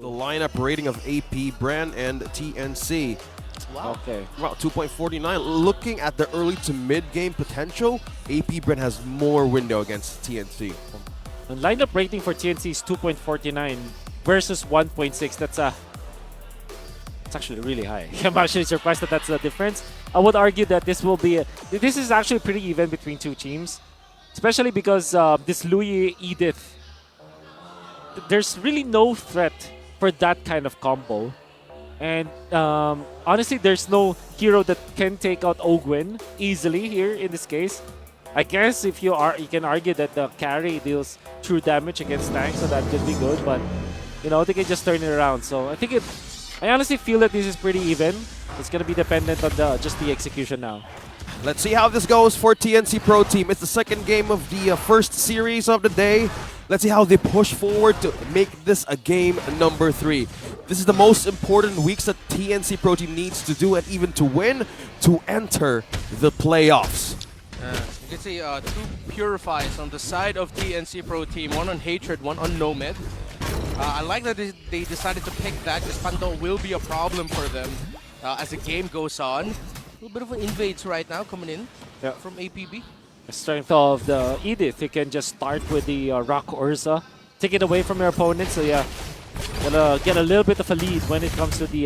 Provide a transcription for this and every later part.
The lineup rating of AP Brand and TNC. Wow. Okay. Wow, 2.49. Looking at the early to mid-game potential, AP Brand has more window against TNC. The lineup rating for TNC is 2.49 versus 1.6. That's actually really high. I'm actually surprised that that's the difference. I would argue that this is actually pretty even between two teams, especially because this Louis Edith, there's really no threat for that kind of combo. And honestly, there's no hero that can take out Ogwin easily here in this case. I guess if you can argue that the carry deals true damage against tanks, so that could be good. But you know, they can just turn it around. So I honestly feel that this is pretty even. It's gonna be dependent on just the execution now. Let's see how this goes for TNC Pro Team. It's the second game of the first series of the day. Let's see how they push forward to make this a game number 3. This is the most important weeks that TNC Pro Team needs to do, and even to win, to enter the playoffs. You can see two Purifies on the side of TNC Pro Team. One on Hatred, one on Nomad. I like that they decided to pick that because Pando will be a problem for them as the game goes on. A little bit of an invades right now coming in from APB. The strength of the Edith, you can just start with the Rock Ursa, take it away from your opponent. So yeah, gonna get a little bit of a lead when it comes to the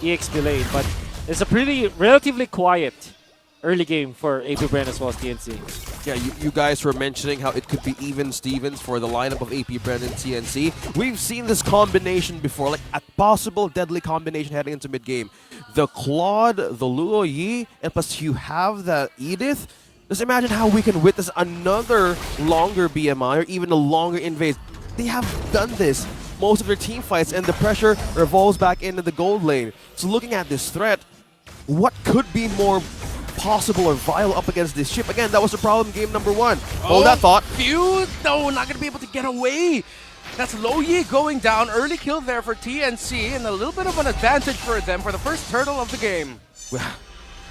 EXP lane. But it's a relatively quiet early game for AP Brand as well as TNC. Yeah, you guys were mentioning how it could be even Stevens for the lineup of AP Brand and TNC. We've seen this combination before, like a possible deadly combination heading into mid-game. The Claude, the Luo Yi, and plus you have the Edith. Just imagine how we can witness another longer BMI or even a longer invade. They have done this most of their team fights, and the pressure revolves back into the gold lane. So looking at this threat, what could be more possible or viable up against this ship? Again, that was the problem game number 1. Hold that thought. Phew! No, not going to be able to get away. That's Lo Yi going down. Early kill there for TNC, and a little bit of an advantage for them for the first turtle of the game.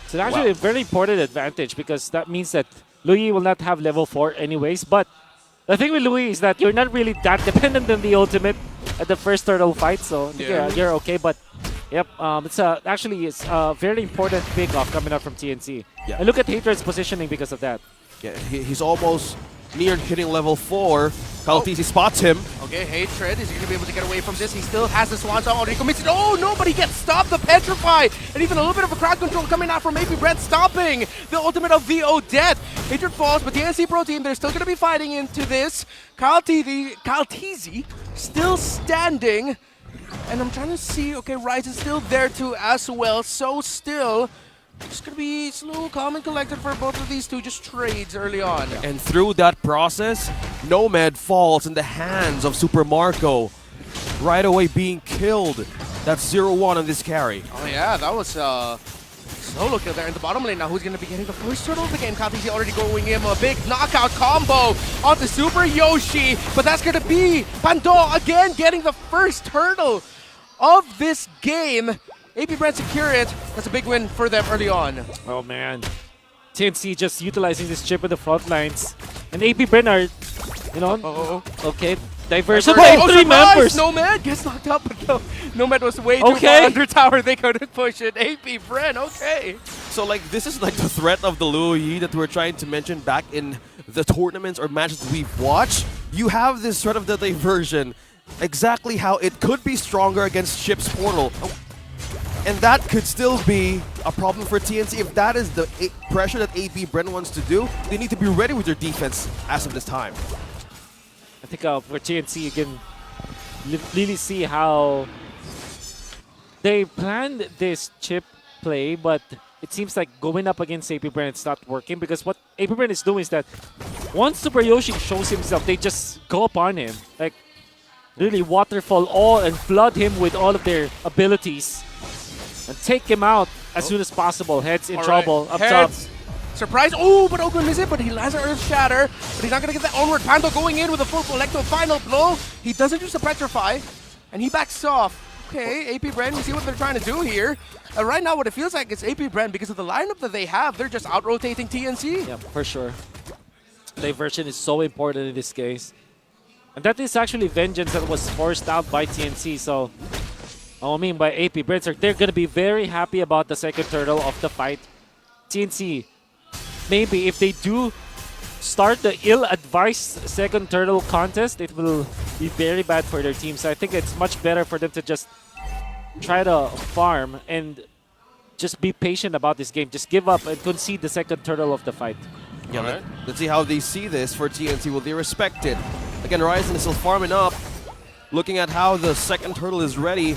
It's actually a very important advantage because that means that Louis will not have level 4 anyways. But the thing with Louis is that you're not really that dependent on the ultimate at the first turtle fight, so you're okay. But yep, it's a very important pick-off coming out from TNC. Yeah. And look at Hatred's positioning because of that. Yeah, he's almost near hitting level 4. Kaltisi spots him. Okay, Hatred, is he going to be able to get away from this? He still has the Swan Song already commits it. Oh no, but he gets stopped, the Petrify! And even a little bit of a crowd control coming out from AP Brand, stopping the ultimate of VO Death. Hatred falls, but the NC Pro Team, they're still going to be fighting into this. Kaltisi still standing. And I'm trying to see, okay, Rise is still there too as well, so still. It's going to be slow, calm, and collected for both of these two, just trades early on. And through that process, Nomad falls in the hands of Super Marco. Right away being killed. That's 0-1 on this carry. Oh yeah, that was solo kill there in the bottom lane. Now who's going to be getting the first turtle of the game? Kaltisi already going in a big knockout combo onto Super Yoshi. But that's going to be Pando again getting the first turtle of this game. AP Brand secure it. That's a big win for them early on. Oh man, TNC just utilizing this chip in the front lines, and AP Brand are, you know, okay, diversion. Oh, 3 members. Nomad gets knocked up, but no, Nomad was way too far under tower. They couldn't push it. AP Brand, okay. So like this is like the threat of the Luo Yi that we're trying to mention back in the tournaments or matches that we've watched. You have this threat of the diversion, exactly how it could be stronger against Ship's Portal. And that could still be a problem for TNC. If that is the pressure that AP Brand wants to do, they need to be ready with their defense as of this time. I think for TNC, you can really see how they planned this chip play, but it seems like going up against AP Brand, it's not working because what AP Brand is doing is that once Super Yoshi shows himself, they just go upon him. Like, really waterfall all and flood him with all of their abilities. And take him out as soon as possible. Heads in trouble. Up top. Surprise. Oh, but Ogren missed it, but he lands an Earth Shatter. But he's not going to get that onward. Pando going in with a full collective final blow. He doesn't use the Petrify, and he backs off. Okay, AP Brand, we see what they're trying to do here. Right now, what it feels like is AP Brand, because of the lineup that they have, they're just out-rotating TNC. Yeah, for sure. Diversion is so important in this case. And that is actually vengeance that was forced out by TNC. So, I mean by AP Brenzer, they're going to be very happy about the second turtle of the fight. TNC, maybe if they do start the ill-advised second turtle contest, it will be very bad for their team. So I think it's much better for them to just try to farm and just be patient about this game. Just give up and concede the second turtle of the fight. Yeah, let's see how they see this for TNC. Will they respect it? Again, Ryzen is still farming up. Looking at how the second turtle is ready,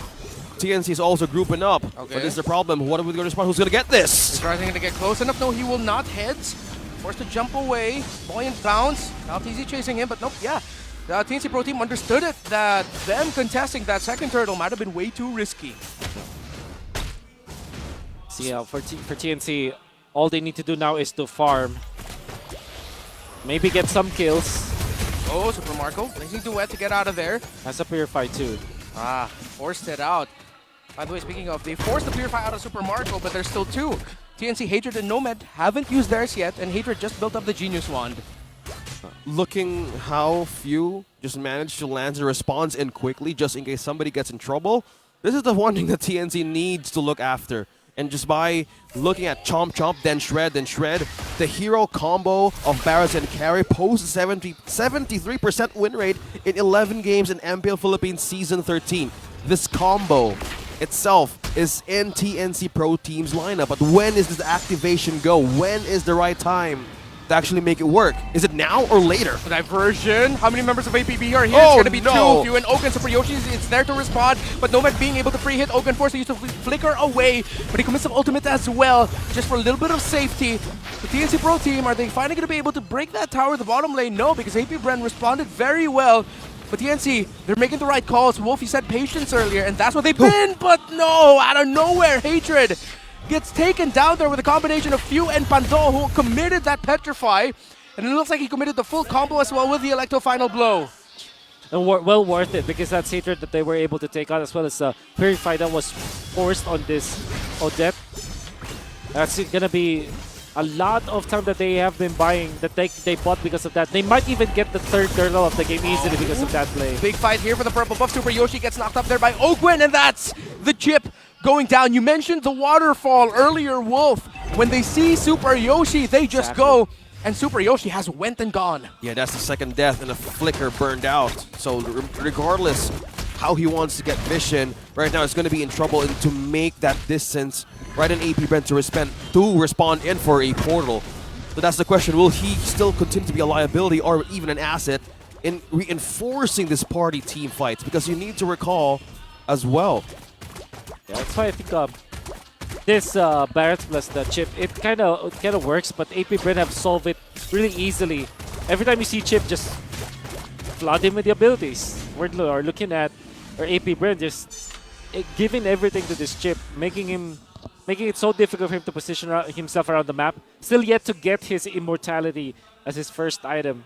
TNC is also grouping up. But this is the problem. What are we going to respond? Who's going to get this? Is Ryzen going to get close enough? No, he will not. Heads. Forced to jump away. Buoyant bounce. Now TNC chasing him, but nope, yeah. The TNC Pro Team understood it, that them contesting that second turtle might have been way too risky. See, for TNC, all they need to do now is to farm. Maybe get some kills. Oh, Super Marco. Blazing Duet to get out of there. That's a Purify too. Ah, forced it out. By the way, speaking of, they forced the Purify out of Super Marco, but there's still two. TNC, Hatred, and Nomad haven't used theirs yet, and Hatred just built up the Genius Wand. Looking how few just managed to land the response in quickly, just in case somebody gets in trouble. This is the one thing that TNC needs to look after. And just by looking at Chomp Chomp, then Shred, the hero combo of Barrett and Carry posts 73% win rate in 11 games in MPL Philippines Season 13. This combo itself is in TNC Pro Team's lineup, but when is this activation go? When is the right time to actually make it work? Is it now or later? Diversion. How many members of APB are here? Oh, it's going to be no. two. Few and Oaken. Super Yoshi is there to respond, but Nomad being able to free hit Oaken, forced to use the flicker away, but he commits some ultimate as well, just for a little bit of safety. The TNC Pro Team, are they finally going to be able to break that tower in the bottom lane? No, because AP Bren responded very well. But TNC, they're making the right calls. Wolfie said patience earlier, and that's what they've been, but no, out of nowhere, Hatred gets taken down there with a combination of Few and Pando, who committed that Petrify, and it looks like he committed the full combo as well with the Electro final blow. And well worth it, because that's Hatred that they were able to take out, as well as the Purify that was forced on this Odette. That's gonna be a lot of time that they have been buying, that they bought because of that. They might even get the third turtle of the game easily because of that play. Big fight here for the purple buff. Super Yoshi gets knocked up there by Oakwin, and that's the chip going down. You mentioned the waterfall earlier, Wolf. When they see Super Yoshi, they just go, and Super Yoshi has went and gone. Yeah, that's the second death, and a flicker burned out. So regardless how he wants to get vision, right now it's going to be in trouble, and to make that distance, right, in AP Brent to respond in for a portal. So that's the question, will he still continue to be a liability or even an asset in reinforcing this party team fights? Because you need to recall as well. Yeah, that's why I think this Barrett plus the chip, it kind of works, but AP Brent have solved it really easily. Every time you see Chip, just flood him with the abilities. We're looking at AP Brent just giving everything to this Chip, making it so difficult for him to position himself around the map. Still yet to get his immortality as his first item.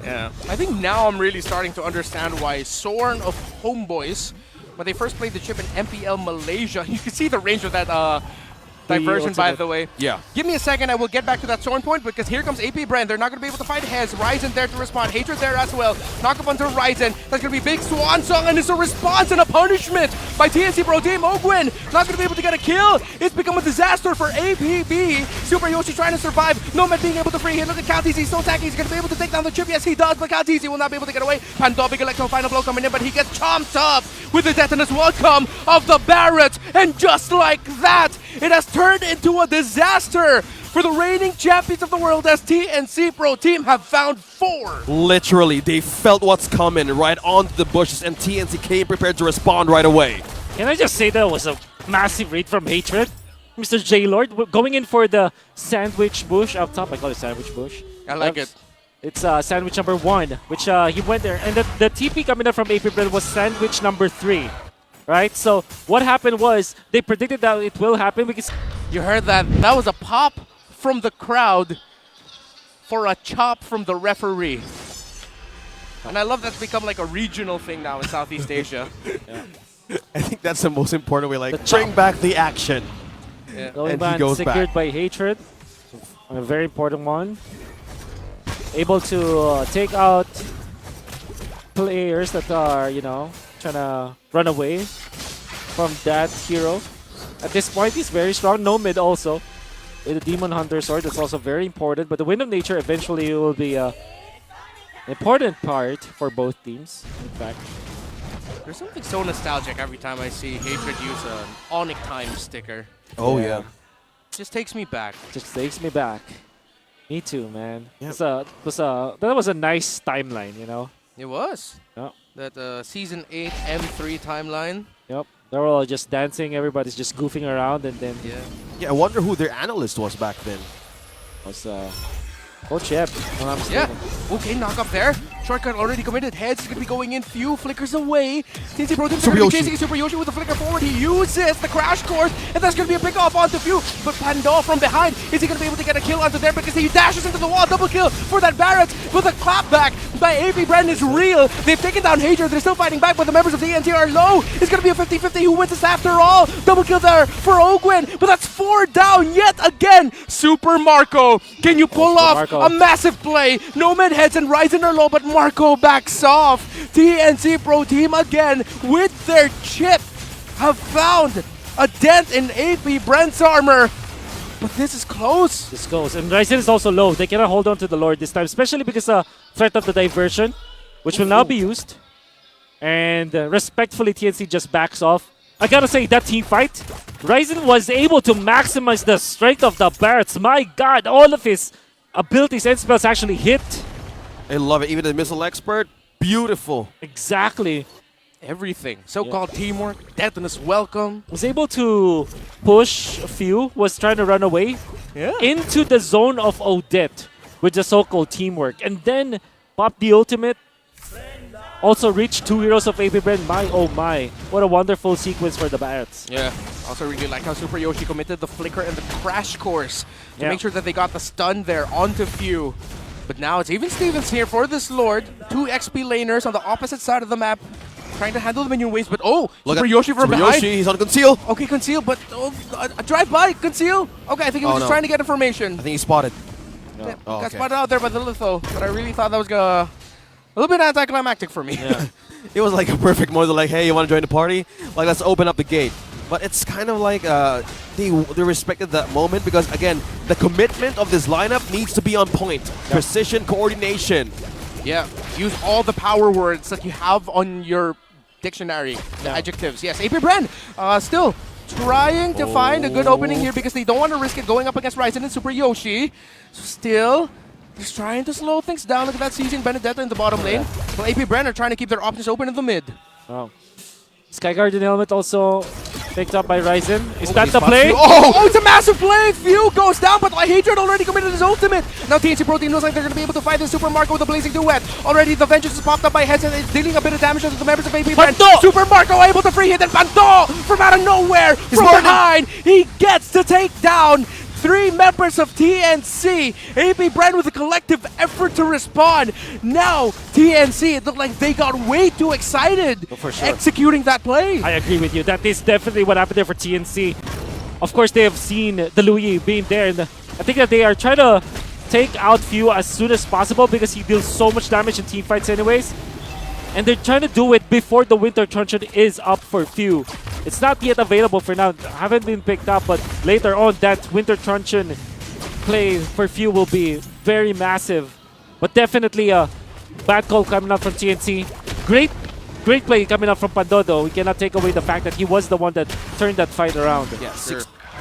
Yeah, I think now I'm really starting to understand why Sorn of Homeboys, when they first played the chip in MPL Malaysia, you can see the range of that diversion, by the way. Yeah. Give me a second, I will get back to that Sorn point, because here comes AP Brand. They're not going to be able to fight Hez. Ryzen there to respond. Hatred there as well. Knock up onto Ryzen. That's going to be big Swan Song, and it's a response and a punishment by TNC Pro Team. Ogwin not going to be able to get a kill. It's become a disaster for APB. Super Yoshi trying to survive. Nomad being able to free hit. Look at Countz. He's so tacky. He's going to be able to take down the chip. Yes, he does, but Countz will not be able to get away. Pandovic Electro final blow coming in, but he gets chomped up with the detonous welcome of the Barrett. And just like that, it has turned into a disaster for the reigning champions of the world, as TNC Pro Team have found 4. Literally, they felt what's coming right onto the bushes, and TNC came prepared to respond right away. Can I just say that was a massive read from Hatred? Mr. J-Lord going in for the sandwich bush up top. I call it sandwich bush. I like it. It's sandwich number 1, which he went there. And the TP coming up from AP was sandwich number 3. Right? So what happened was they predicted that it will happen because you heard that. That was a pop from the crowd for a chop from the referee. And I love that's become like a regional thing now in Southeast Asia. Yeah. I think that's the most important way, like bring back the action. Yeah. Going And back, he goes secured back. by Hatred. A very important one. Able to take out players that are, you know, trying to run away from that hero. At this point, he's very strong. No mid also. With the Demon Hunter sword, that's also very important. But the Wind of Nature eventually will be an important part for both teams, in fact. There's something so nostalgic every time I see Hatred use an Onic Time sticker. Oh, yeah. Just takes me back. Just takes me back. Me too, man. Yep. That was a nice timeline, you know? It was. Yep. That Season 8 M3 timeline. Yep. They're all just dancing, everybody's just goofing around, and then Yeah, I wonder who their analyst was back then. was Coach Yep. Yeah. Okay, knock up there. Shortcut already committed. Heads is going to be going in. Few flickers away. TNC Pro Team's going to be chasing Super Yoshi with the flicker forward. He uses the crash course, and that's going to be a pick off onto Few. But Pandol from behind, is he going to be able to get a kill onto there because he dashes into the wall. Double kill for that Barrett with a clapback by AP Brand is real. They've taken down Hager. They're still fighting back, but the members of the TNC are low. It's going to be a 50-50 who wins this after all. Double kill there for Ogwin, but that's 4 down yet again. Super Marco, can you pull off a massive play? Nomad heads and Ryzen are low, but Marco backs off. TNC Pro Team again with their chip have found a dent in AP Brent's armor. But this is close. This goes. And Ryzen is also low. They cannot hold on to the Lord this time, especially because threat of the diversion, which will now be used. And respectfully, TNC just backs off. I gotta say, that team fight, Ryzen was able to maximize the strength of the Barretts. My god, all of his abilities and spells actually hit. I love it. Even the missile expert, beautiful. Exactly. Everything. So-called teamwork, deathness welcome. Was able to push a few, was trying to run away into the zone of Odette with the so-called teamwork. And then pop the ultimate. Also reached 2 heroes of AP Brand. My oh my. What a wonderful sequence for the Barretts. Yeah. Also really like how Super Yoshi committed the flicker and the crash course to make sure that they got the stun there onto Few. But now it's even Stevens here for this Lord. 2 XP laners on the opposite side of the map. Trying to handle the minion waves, but Super Yoshi from behind. Yoshi, he's on conceal. Okay, conceal, but a drive-by, conceal. Okay, I think he was just trying to get information. I think he spotted. Yeah, got spotted out there by the Litho, but I really thought that was a little bit anticlimactic for me. Yeah. It was like a perfect moment, like, hey, you want to join the party? Like, let's open up the gate. But it's kind of like they respected that moment because, again, the commitment of this lineup needs to be on point. Precision, coordination. Yeah, use all the power words that you have on your dictionary, the adjectives. Yes, AP Brand still trying to find a good opening here because they don't want to risk it going up against Ryzen and Super Yoshi. So still, just trying to slow things down. Look at that, seizing Benedetta in the bottom lane. Well, AP Brand are trying to keep their options open in the mid. Wow. Sky Guardian helmet also picked up by Ryzen. Is that the play? Oh, it's a massive play! Few goes down, but Hatred already committed his ultimate. Now TNC Pro Team looks like they're going to be able to fight this Super Marco with a Blazing Duet. Already the Vengeance is popped up by Heads and it's dealing a bit of damage to the members of AP Brand. Super Marco able to free hit, and Panto from out of nowhere, from behind, he gets to take down 3 members of TNC. AP Brand with a collective effort to respond. Now, TNC, it looked like they got way too excited executing that play. I agree with you. That is definitely what happened there for TNC. Of course, they have seen the Louis being there, and I think that they are trying to take out Few as soon as possible because he deals so much damage in team fights anyways. And they're trying to do it before the Winter Truncheon is up for Few. It's not yet available for now, haven't been picked up, but later on that Winter Truncheon play for Few will be very massive. But definitely a bad call coming up from TNC. Great play coming up from Pandodo. We cannot take away the fact that he was the one that turned that fight around. Yeah,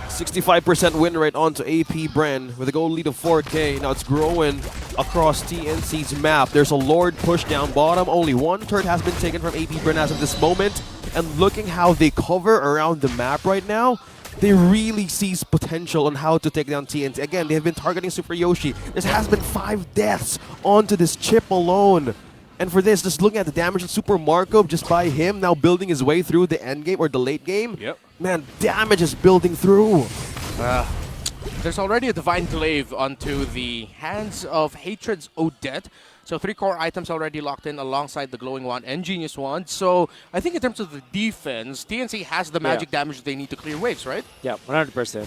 65% win rate onto AP Brand with a goal lead of 4K. Now it's growing across TNC's map. There's a Lord push down bottom. Only 1 turret has been taken from AP Brand as of this moment. And looking how they cover around the map right now, they really sees potential on how to take down TNC. Again, they have been targeting Super Yoshi. There has been 5 deaths onto this chip alone. And for this, just looking at the damage of Super Marco just by him now building his way through the end game or the late game, man, damage is building through. There's already a Divine Glaive onto the hands of Hatred's Odette. So 3 core items already locked in alongside the Glowing Wand and Genius Wand. So I think in terms of the defense, TNC has the magic damage they need to clear waves, right? Yeah, 100%.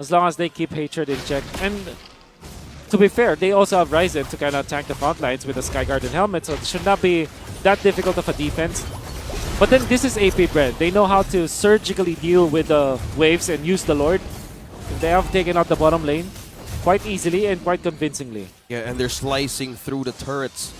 As long as they keep Hatred in check. And to be fair, they also have Ryzen to kind of tank the front lines with the Sky Guard and helmet, so it should not be that difficult of a defense. But then this is AP Brand. They know how to surgically deal with the waves and use the Lord. They have taken out the bottom lane quite easily and quite convincingly. Yeah, and they're slicing through the turrets.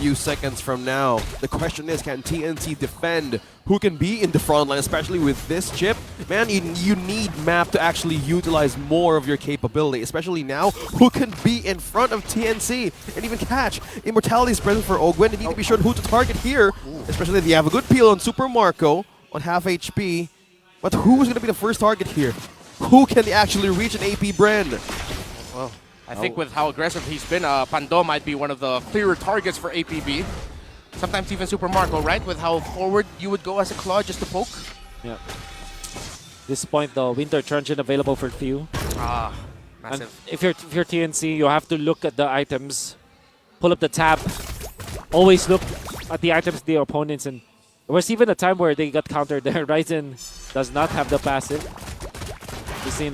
Few seconds from now, the question is, can TNC defend? Who can be in the front line, especially with this chip? Man, you need map to actually utilize more of your capability, especially now. Who can be in front of TNC and even catch? Immortality is present for Ogwen. They need to be sure who to target here, especially if you have a good peel on Super Marco on half HP. But who's going to be the first target here? Who can actually reach an AP Brand? Well, I think with how aggressive he's been, Pando might be one of the clearer targets for APB. Sometimes even Super Marco, right? With how forward you would go as a claw just to poke. Yeah. This point, the Winter Truncheon available for few. Ah, And massive. if you're TNC, you have to look at the items, pull up the tab, always look at the items of the opponents. And there was even a time where they got countered there. Ryzen does not have the passive. We've seen